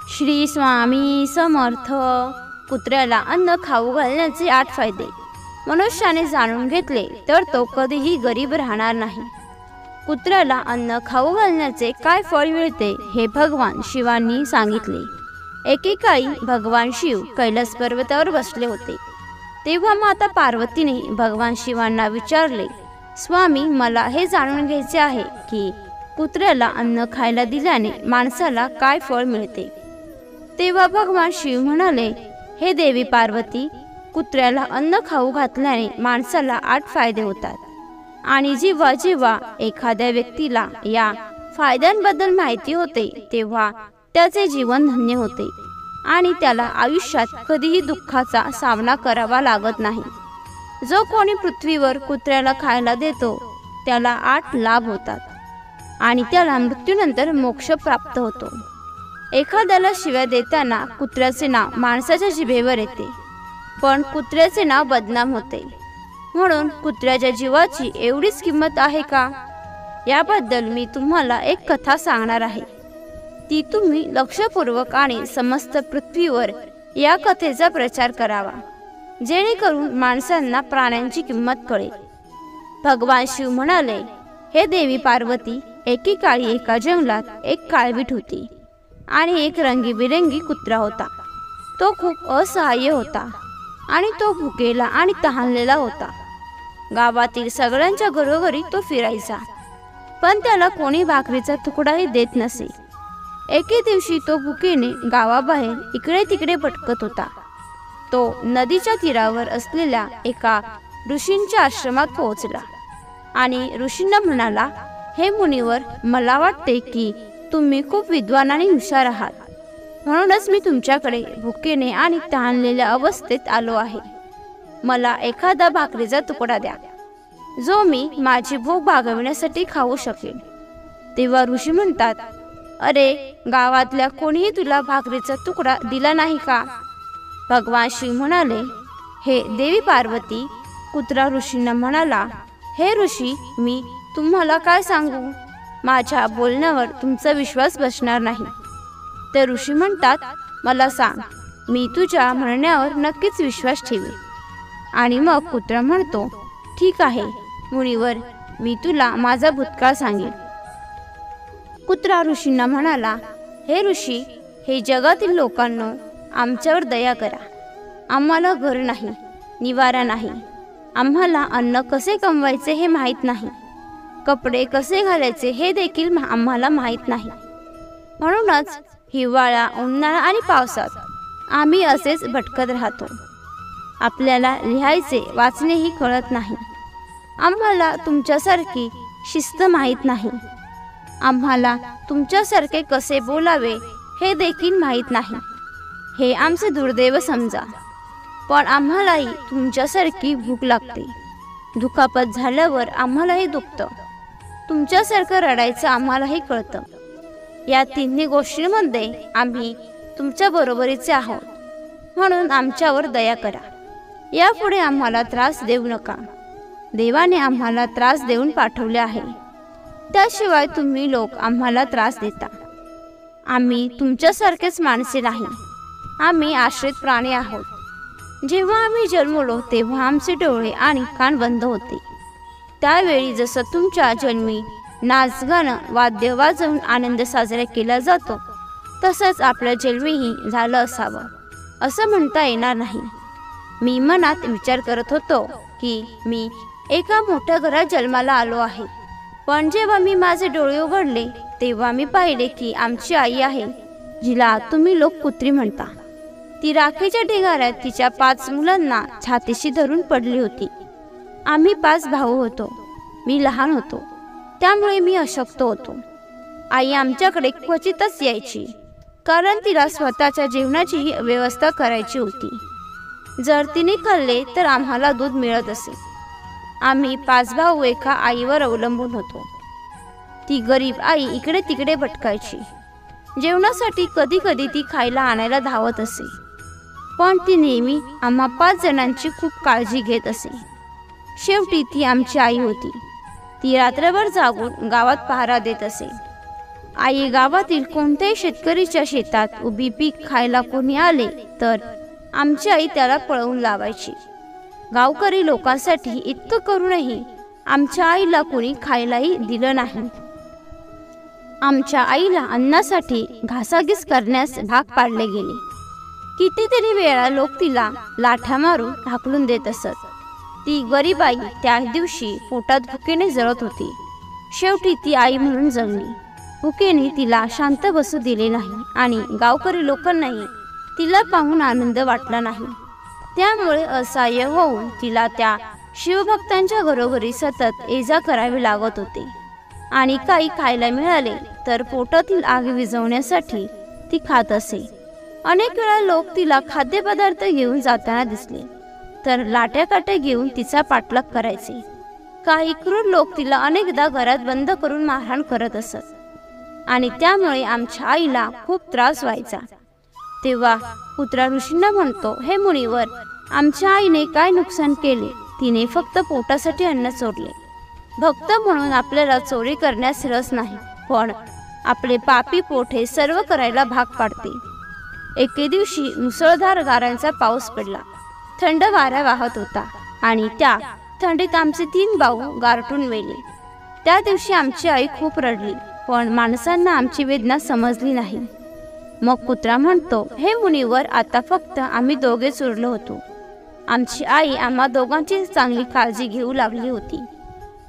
श्री स्वामी समर्थ. कुत्र्याला अन्न खाऊ घालण्याचे 8 फायदे मनुष्याने जाणून घेतले तर तो कधीही गरीब राहणार नाही. कुत्र्याला अन्न खाऊ घालण्याचे काय फळ मिळते हे भगवान शिवांनी सांगितले. एकेकाळी भगवान शिव कैलास पर्वतावर बसले होते. तेव्हा माता पार्वतीने भगवान शिवांना विचारले, स्वामी, मला हे जाणून घ्यायचे आहे की कुत्र्याला अन्न खायला दिल्याने माणसाला काय फळ मिळते. तेव्हा भगवान शिव म्हणाले, हे देवी पार्वती, कुत्र्याला अन्न खाऊ घातल्याने माणसाला 8 फायदे होतात. आणि जेव्हा जेव्हा एखाद्या व्यक्तीला या फायद्यांबद्दल माहिती होते तेव्हा त्याचे जीवन धन्य होते आणि त्याला आयुष्यात कधीही दुःखाचा सामना करावा लागत नाही. जो कोणी पृथ्वीवर कुत्र्याला खायला देतो त्याला 8 लाभ होतात आणि त्याला मृत्यूनंतर मोक्ष प्राप्त होतो. एखाद्याला शिव्या देताना कुत्र्याचे नाव माणसाच्या जिभेवर येते, पण कुत्र्याचे नाव बदनाम होते. म्हणून कुत्र्याच्या जीवाची एवढीच किंमत आहे का? याबद्दल मी तुम्हाला एक कथा सांगणार आहे. ती तुम्ही लक्षपूर्वक आणि समस्त पृथ्वीवर या कथेचा प्रचार करावा, जेणेकरून माणसांना प्राण्यांची किंमत कळेल. भगवान शिव म्हणाले, हे देवी पार्वती, एकेकाळी एका जंगलात एक काळवीट होती आणि एक रंगीबिरंगी कुत्रा होता. तो खूप असहाय्य होता आणि तो भुकेला आणि तहानलेला होता. गावातील सगळ्यांच्या घरोघरी तो फिरायचा, पण त्याला कोणी भाकरीचा तुकडाही देत नसे. एके दिवशी तो भुकेने गावाबाहेर इकडे तिकडे भटकत होता. तो नदीच्या तीरावर असलेल्या एका ऋषींच्या आश्रमात पोहोचला आणि ऋषींना म्हणाला, हे मुनिवर, मला वाटते की तुम्ही खूप विद्वान आणि हुशार आहात, म्हणूनच मी तुमच्याकडे भुकेने आणि तहानलेल्या अवस्थेत आलो आहे. मला एखादा भाकरीचा तुकडा द्या, जो मी माझी भूक भागविण्यासाठी खाऊ शकेन. तेव्हा ऋषी म्हणतात, अरे, गावातल्या कोणीही तुला भाकरीचा तुकडा दिला नाही का? भगवान शिव म्हणाले, हे देवी पार्वती. कुत्रा ऋषींना म्हणाला, हे ऋषी, मी तुम्हाला काय सांगू? माझ्या बोलण्यावर तुमचा विश्वास बसणार नाही. ते ऋषी म्हणतात, मला सांग, मी तुझ्या म्हणण्यावर नक्कीच विश्वास ठेवेन. आणि मग कुत्रा म्हणतो, ठीक आहे मुनिवर, मी तुला माझा भूतकाळ सांगेन. कुत्रा ऋषींना म्हणाला, हे ऋषी, हे जगातील लोकांनो, आमच्यावर दया करा. आम्हाला घर नाही, निवारा नाही, आम्हाला अन्न कसे कमवायचे हे माहीत नाही, कपडे कसे घालायचे हे देखील आम्हाला माहीत नाही. म्हणूनच हिवाळा, उन्हाळा आणि पावसात आम्ही असेच भटकत राहतो. आपल्याला लिहायचे वाचणेही कळत नाही. आम्हाला तुमच्यासारखी शिस्त माहीत नाही. आम्हाला तुमच्यासारखे कसे बोलावे हे देखील माहीत नाही. हे आमचे दुर्दैव समजा. पण आम्हालाही तुमच्यासारखी भूक लागते. दुखापत झाल्यावर आम्हालाही दुखतं. तुमच्यासारखं रडायचं आम्हालाही कळतं. या तिन्ही गोष्टींमध्ये आम्ही तुमच्या बरोबरीचे आहोत, म्हणून आमच्यावर दया करा. यापुढे आम्हाला त्रास देऊ नका. देवाने आम्हाला त्रास देऊन पाठवले आहे, त्याशिवाय तुम्ही लोक आम्हाला त्रास देता. आम्ही तुमच्यासारखेच माणसे नाही, आम्ही आश्रित प्राणी आहोत. जेव्हा आम्ही जन्मलो तेव्हा आमचे डोळे आणि कान बंद होते. त्यावेळी जसं तुमच्या जन्मी नाच, गाणं, वाद्य वाजवून आनंद साजरा केला जातो, तसंच आपल्या जन्मीही झालं असावं असं म्हणता येणार नाही. मी मनात विचार करत होतो की मी एका मोठ्या घरात जन्माला आलो आहे. पण जेव्हा मी माझे डोळे उघडले तेव्हा मी पाहिले की आमची आई आहे, जिला तुम्ही लोक कुत्री म्हणता. ती राखेच्या ढिगाऱ्यात तिच्या 5 मुलांना छातीशी धरून पडली होती. आम्ही 5 भाऊ होतो. मी लहान होतो, त्यामुळे मी अशक्त होतो. आई आमच्याकडे क्वचितच यायची, कारण तिला स्वतःच्या जेवणाची व्यवस्था करायची होती. जर तिने खाल्ले तर आम्हाला दूध मिळत असे. आम्ही 5 भाऊ एका आईवर अवलंबून होतो. ती गरीब आई इकडे तिकडे भटकायची. जेवणासाठी कधी कधी ती खायला आणायला धावत असे, पण ती नेहमी आम्हा 5 जणांची खूप काळजी घेत असे. शेवटी ती आमची आई होती. ती रात्रभर जागून गावात पहारा देत असे. आई गावातील कोणत्याही शेतकरीच्या शेतात उभी पीक खायला कोणी आले तर आमची आई त्याला पळवून लावायची. गावकरी लोकांसाठी इतकं करूनही आमच्या आईला कोणी खायलाही दिलं नाही. आमच्या आईला अन्नासाठी घासाघीस करण्यास भाग पाडले गेले. कितीतरी वेळा लोक तिला लाठ्या मारून ढाकलून देत असत. ती गरीब आई त्या दिवशी पोटात भुकेने जळत होती. शेवटी ती आई म्हणून जगली. भुकेने तिला शांत बसू दिले नाही आणि गावकरी लोकांनाही तिला पाहून आनंद वाटला नाही. त्यामुळे असहाय्य होऊन तिला त्या शिवभक्तांच्या घरोघरी सतत ये-जा करावी लागत होते आणि काही खायला मिळाले तर पोटातील आग विझवण्यासाठी ती खात असे. अनेक वेळा लोक तिला खाद्यपदार्थ घेऊन जाताना दिसले तर लाट्या काट्या घेऊन तिचा पाठलाग करायचे. काही क्रूर लोक तिला अनेकदा घरात बंद करून मारहाण करत असत आणि त्यामुळे आमच्या आईला खूप त्रास व्हायचा. तेव्हा कुत्रा ऋषींना म्हणतो, हे मुनिवर, आमच्या आईने काय नुकसान केले? तिने फक्त पोटासाठी अन्न चोरले. भक्त म्हणून आपल्याला चोरी करण्यास रस नाही, पण आपले पापी पोट हे सर्व करायला भाग पाडते. एके दिवशी मुसळधार गारांचा पाऊस पडला. थंड वारा वाहत होता आणि त्या थंडीत आमचे 3 भाऊ गारठून मेले. त्या दिवशी आमची आई खूप रडली, पण माणसांना आमची वेदना समजली नाही. मग कुत्रा म्हणतो, हे मुनिवर, आता फक्त आम्ही दोघेच उरलो होतो. आमची आई आम्हा दोघांची चांगली काळजी घेऊ लागली होती.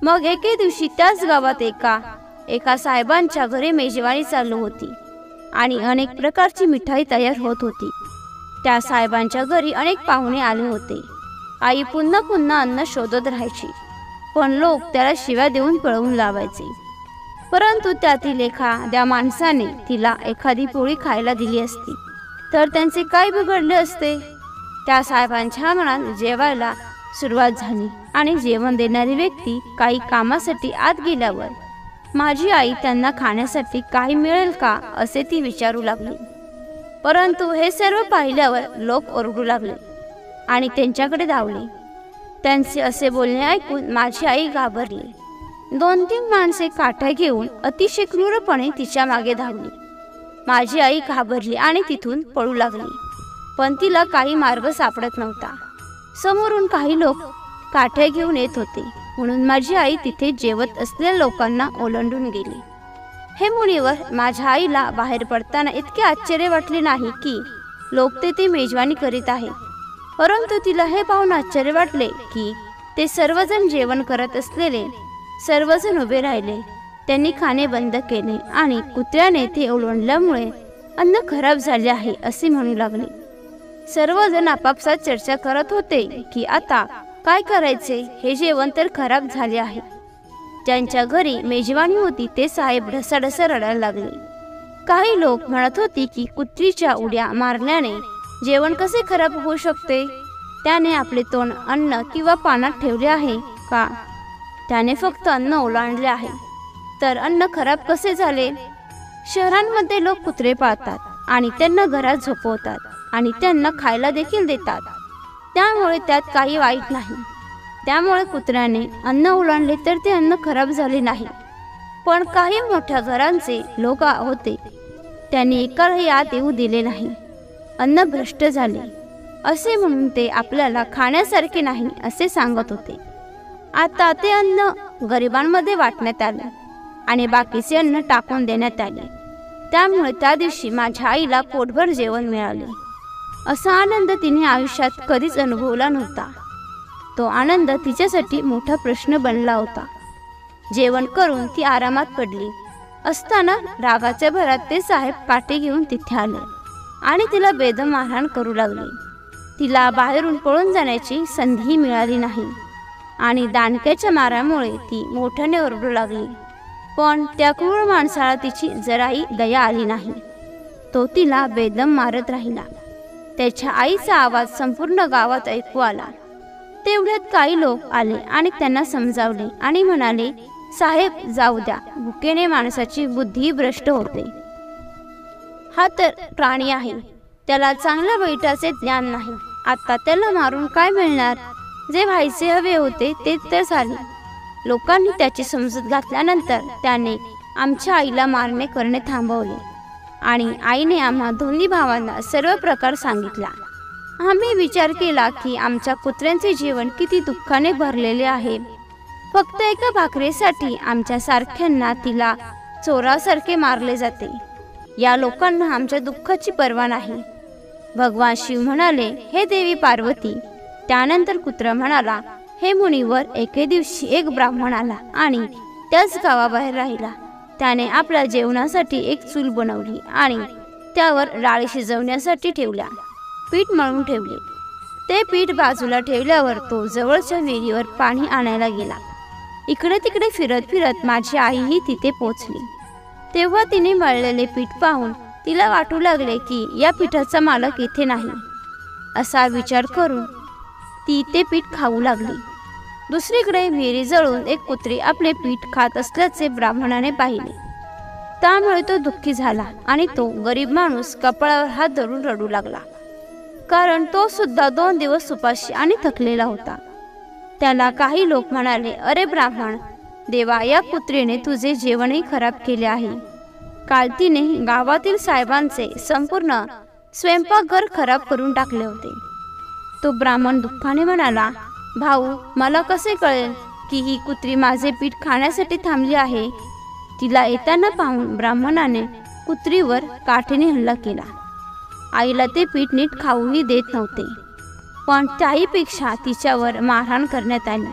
मग एके दिवशी त्याच गावात एका साहेबांच्या घरी मेजवानी चालू होती आणि अनेक प्रकारची मिठाई तयार होत होती. त्या साहेबांच्या घरी अनेक पाहुणे आले होते. आई पुन्हा पुन्हा अन्न शोधत राहायची, पण लोक त्याला शिव्या देऊन पळवून लावायचे. परंतु त्यातील एखाद्या माणसाने तिला एखादी पोळी खायला दिली असती तर त्यांचे काय बिघडले असते? त्या साहेबांच्या मनात जेवायला सुरुवात झाली आणि जेवण देणारी व्यक्ती काही कामासाठी आत गेल्यावर माझी आई त्यांना खाण्यासाठी काही मिळेल का असे ती विचारू लागली. परंतु हे सर्व पाहिल्यावर लोक ओरडू लागले आणि त्यांच्याकडे धावले. त्यांचे असे बोलणे ऐकून माझी आई घाबरली. 2-3 माणसे काठ्या घेऊन अतिशय क्रूरपणे तिच्या मागे धावली. माझी आई घाबरली आणि तिथून पळू लागली, पण तिला काही मार्ग सापडत नव्हता. समोरून काही लोक काठ्या घेऊन येत होते, म्हणून माझी आई तिथे जेवत असलेल्या लोकांना ओलांडून गेली. हे मुनिवर, माझ्या आईला बाहेर पडताना इतके आश्चर्य वाटले नाही की लोक तेथे मेजवानी करीत आहेत, परंतु तिला हे पाहून आश्चर्य वाटले की ते सर्वजण जेवण करत असलेले सर्वजण उभे राहिले. त्यांनी खाणे बंद केले आणि कुत्र्याने ते ओलांडल्यामुळे अन्न खराब झाले आहे असे म्हणू लागले. सर्वजण आपापसात चर्चा करत होते की आता काय करायचे, हे जेवण तर खराब झाले आहे. ज्यांच्या घरी मेजवानी होती ते साहेब ढसाढसा रडायला लागले. काही लोक म्हणत होते की कुत्रीच्या उड्या मारल्याने जेवण कसे खराब होऊ शकते? त्याने आपले तोंड अन्न किंवा पानात ठेवले आहे का? त्याने फक्त अन्न ओलांडले आहे, तर अन्न खराब कसे झाले? शहरांमध्ये लोक कुत्रे पाळतात आणि त्यांना घरात झोपवतात आणि त्यांना खायला देखील देतात, त्यामुळे त्यात काही वाईट नाही. त्यामुळे कुत्र्याने अन्न ओलांडले तर ते अन्न खराब झाले नाही. पण काही मोठ्या घरांचे लोक होते, त्यांनी एकालाही आत येऊ दिले नाही. अन्न भ्रष्ट झाले असे म्हणून ते आपल्याला खाण्यासारखे नाही असे सांगत होते. आता ते अन्न गरिबांमध्ये वाटण्यात आले आणि बाकीचे अन्न टाकून देण्यात आले. त्यामुळे त्या दिवशी माझ्या आईला पोटभर जेवण मिळाले. असा आनंद तिने आयुष्यात कधीच अनुभवला नव्हता. तो आनंद तिच्यासाठी मोठा प्रश्न बनला होता. जेवण करून ती आरामात पडली असताना रागाच्या भरात ते साहेब काठी घेऊन तिथे आले आणि तिला बेदम मारहाण करू लागले. तिला बाहेरून पळून जाण्याची संधीही मिळाली नाही आणि दांडक्याच्या मारामुळे ती मोठ्याने ओरडू लागली. पण त्या क्रूर माणसाला तिची जराही दया आली नाही. तो तिला बेदम मारत राहिला. त्याच्या आईचा आवाज संपूर्ण गावात ऐकू आला. तेवढ्यात काही लोक आले आणि त्यांना समजावले आणि म्हणाले, साहेब जाऊ द्या, भुकेने माणसाची बुद्धी भ्रष्ट होते. हा तर प्राणी आहे, त्याला चांगल्या वाईटाचे ज्ञान नाही. आता त्याला मारून काय मिळणार? जे व्हायचे हवे होते ते तर झाले. लोकांनी त्याची समजूत घातल्यानंतर त्याने आमच्या आईला मारणे करणे थांबवले आणि आईने आम्हा दोन्ही भावांना सर्व प्रकार सांगितला. आम्ही विचार केला की आमच्या कुत्र्यांचे जीवन किती दुःखाने भरलेले आहे. फक्त एका भाकरीसाठी आमच्या सारख्यांना तिला चोरासारखे मारले जाते. या लोकांना आमच्या दुःखाची पर्वा नाही. भगवान शिव म्हणाले, हे देवी पार्वती. त्यानंतर कुत्रा म्हणाला, हे मुनिवर, एके दिवशी एक ब्राह्मण आला आणि त्याच गावाबाहेर राहिला. त्याने आपल्या जेवणासाठी एक चूल बनवली आणि त्यावर डाळी शिजवण्यासाठी ठेवल्या. पीठ मळून ठेवले. ते पीठ बाजूला ठेवल्यावर तो जवळच्या विहिरीवर पाणी आणायला गेला. इकडे तिकडे फिरत फिरत माझी आईही तिथे पोचली. तेव्हा तिने मळलेले पीठ पाहून तिला वाटू लागले की या पीठाचा मालक इथे नाही. असा विचार करून ती ते पीठ खाऊ लागली. दुसरीकडे विहिरीजवळून एक कुत्री आपले पीठ खात असल्याचे ब्राह्मणाने पाहिले. त्यामुळे तो दुःखी झाला आणि तो गरीब माणूस कपाळावर हात धरून रडू लागला. कारण तो सुद्धा 2 दिवस उपाशी आणि थकलेला होता. त्याला काही लोक म्हणाले, अरे ब्राह्मण देवा, या कुत्रीने तुझे जेवणही खराब केले आहे. काल तिने गावातील साहेबांचे संपूर्ण स्वयंपाकघर खराब करून टाकले होते. तो ब्राह्मण दुःखाने म्हणाला, भाऊ, मला कसे कळेल की ही कुत्री माझे पीठ खाण्यासाठी थांबली आहे. तिला येताना पाहून ब्राह्मणाने कुत्रीवर काठीने हल्ला केला. आईला ते पीठ नीट खाऊही देत नव्हते, पण त्याहीपेक्षा तिच्यावर मारहाण करण्यात आली.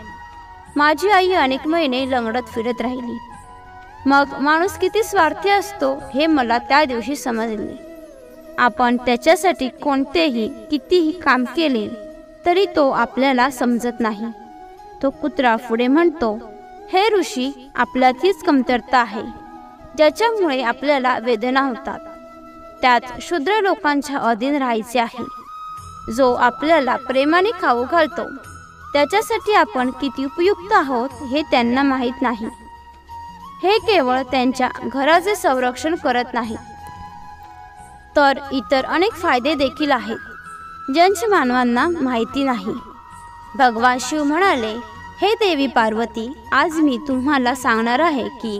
माझी आई अनेक महिने लंगडत फिरत राहिली. मग माणूस किती स्वार्थी असतो हे मला त्या दिवशी समजले. आपण त्याच्यासाठी कोणतेही कितीही काम केले तरी तो आपल्याला समजत नाही. तो कुत्रा पुढे म्हणतो, हे ऋषी, आपल्यात हीच कमतरता आहे ज्याच्यामुळे आपल्याला वेदना होतात. त्यात शूद्र लोकांच्या अधीन राहायचे आहे. जो आपल्याला प्रेमाने खाऊ घालतो त्याच्यासाठी आपण किती उपयुक्त आहोत हे त्यांना माहीत नाही. हे केवळ त्यांच्या घराचे संरक्षण करत नाही, तर इतर अनेक फायदे देखील आहेत ज्यांची मानवांना माहिती नाही. भगवान शिव म्हणाले, हे देवी पार्वती, आज मी तुम्हाला सांगणार आहे की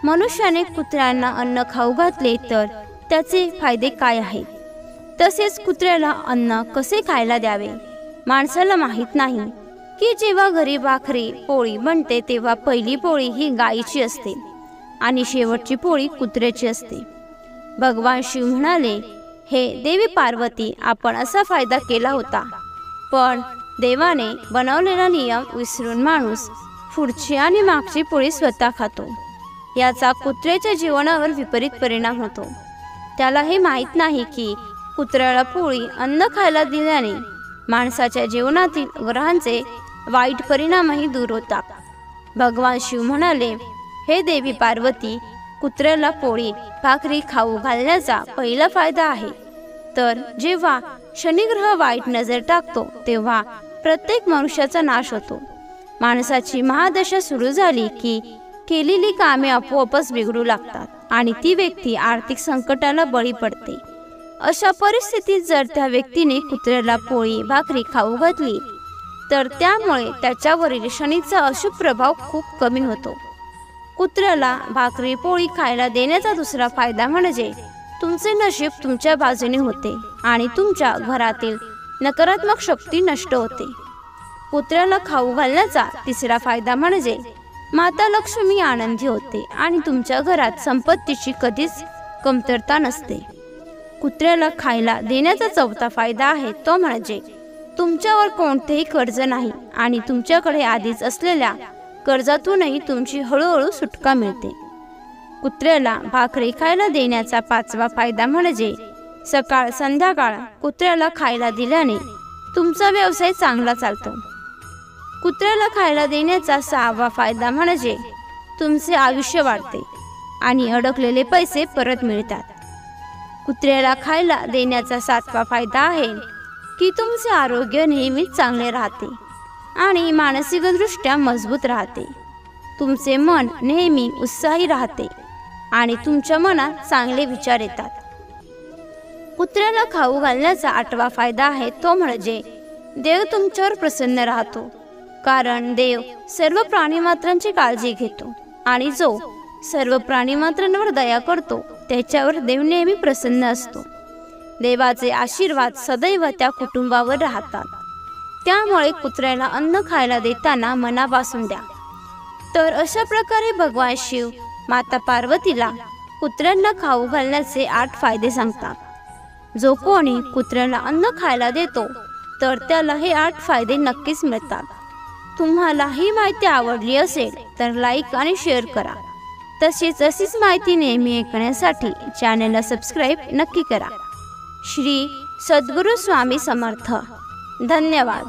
मनुष्याने कुत्र्यांना अन्न खाऊ घातले तर त्याचे फायदे काय आहेत. तसेच कुत्र्याला अन्न कसे खायला द्यावे. माणसाला माहीत नाही की जेव्हा घरी भाकरी पोळी बनते तेव्हा पहिली पोळी ही गायीची असते आणि शेवटची पोळी कुत्र्याची असते. भगवान शिव म्हणाले, हे देवी पार्वती, आपण असा फायदा केला होता, पण देवाने बनवलेला नियम विसरून माणूस पुढची आणि मागची पोळी स्वतः खातो. याचा कुत्र्याच्या जीवनावर विपरीत परिणाम होतो. त्याला हे माहीत नाही की कुत्र्याला पोळी अन्न खायला दिल्याने माणसाच्या जीवनातील ग्रहांचे वाईट परिणामही दूर होतात. भगवान शिव म्हणाले, हे देवी पार्वती, कुत्र्याला पोळी भाकरी खाऊ घालण्याचा पहिला फायदा आहे. तर जेव्हा शनिग्रह वाईट नजर टाकतो तेव्हा प्रत्येक मनुष्याचा नाश होतो. माणसाची महादशा सुरू झाली की केलेली कामे आपोआपच बिघडू लागतात आणि ती व्यक्ती आर्थिक संकटाला बळी पडते. अशा परिस्थितीत जर त्या व्यक्तीने कुत्र्याला पोळी भाकरी खाऊ घातली तर त्यामुळे त्याच्यावरील शनीचा अशुभ प्रभाव खूप कमी होतो. कुत्र्याला भाकरी पोळी खायला देण्याचा दुसरा फायदा म्हणजे तुमचे नशीब तुमच्या बाजूने होते आणि तुमच्या घरातील नकारात्मक शक्ती नष्ट होते. कुत्र्याला खाऊ घालण्याचा तिसरा फायदा म्हणजे माता लक्ष्मी आनंदी होते आणि तुमच्या घरात संपत्तीची कधीच कमतरता नसते. कुत्र्याला खायला देण्याचा चौथा फायदा आहे तो म्हणजे तुमच्यावर कोणतेही कर्ज नाही आणि तुमच्याकडे आधीच असलेल्या कर्जातूनही तुमची हळूहळू सुटका मिळते. कुत्र्याला भाकरी खायला देण्याचा पाचवा फायदा म्हणजे सकाळ संध्याकाळ कुत्र्याला खायला दिल्याने तुमचा व्यवसाय चांगला चालतो. कुत्र्याला खायला देण्याचा सहावा फायदा म्हणजे तुमचे आयुष्य वाढते आणि अडकलेले पैसे परत मिळतात. कुत्र्याला खायला देण्याचा सातवा फायदा आहे की तुमचे आरोग्य नेहमीच चांगले राहते आणि मानसिकदृष्ट्या मजबूत राहते. तुमचे मन नेहमी उत्साही राहते आणि तुमच्या मनात चांगले विचार येतात. कुत्र्याला खाऊ घालण्याचा आठवा फायदा आहे तो म्हणजे देव तुमच्यावर प्रसन्न राहतो. कारण देव सर्व प्राणीमात्रांची काळजी घेतो आणि जो सर्व प्राणीमात्रांवर दया करतो त्याच्यावर देव नेहमी प्रसन्न असतो. देवाचे आशीर्वाद सदैव त्या कुटुंबावर राहतात. त्यामुळे कुत्र्याला अन्न खायला देताना मनापासून द्या. तर अशा प्रकारे भगवान शिव माता पार्वतीला कुत्र्यांना खाऊ घालण्याचे 8 फायदे सांगतात. जो कोणी कुत्र्याला अन्न खायला देतो तर त्याला हे 8 फायदे नक्कीच मिळतात. तुम्हाला ही माहिती आवडली असेल तर लाईक आणि शेअर करा. तसेच अशीच माहिती नेहमी ऐकण्यासाठी चॅनलला सबस्क्राईब नक्की करा. श्री सद्गुरू स्वामी समर्थ. धन्यवाद.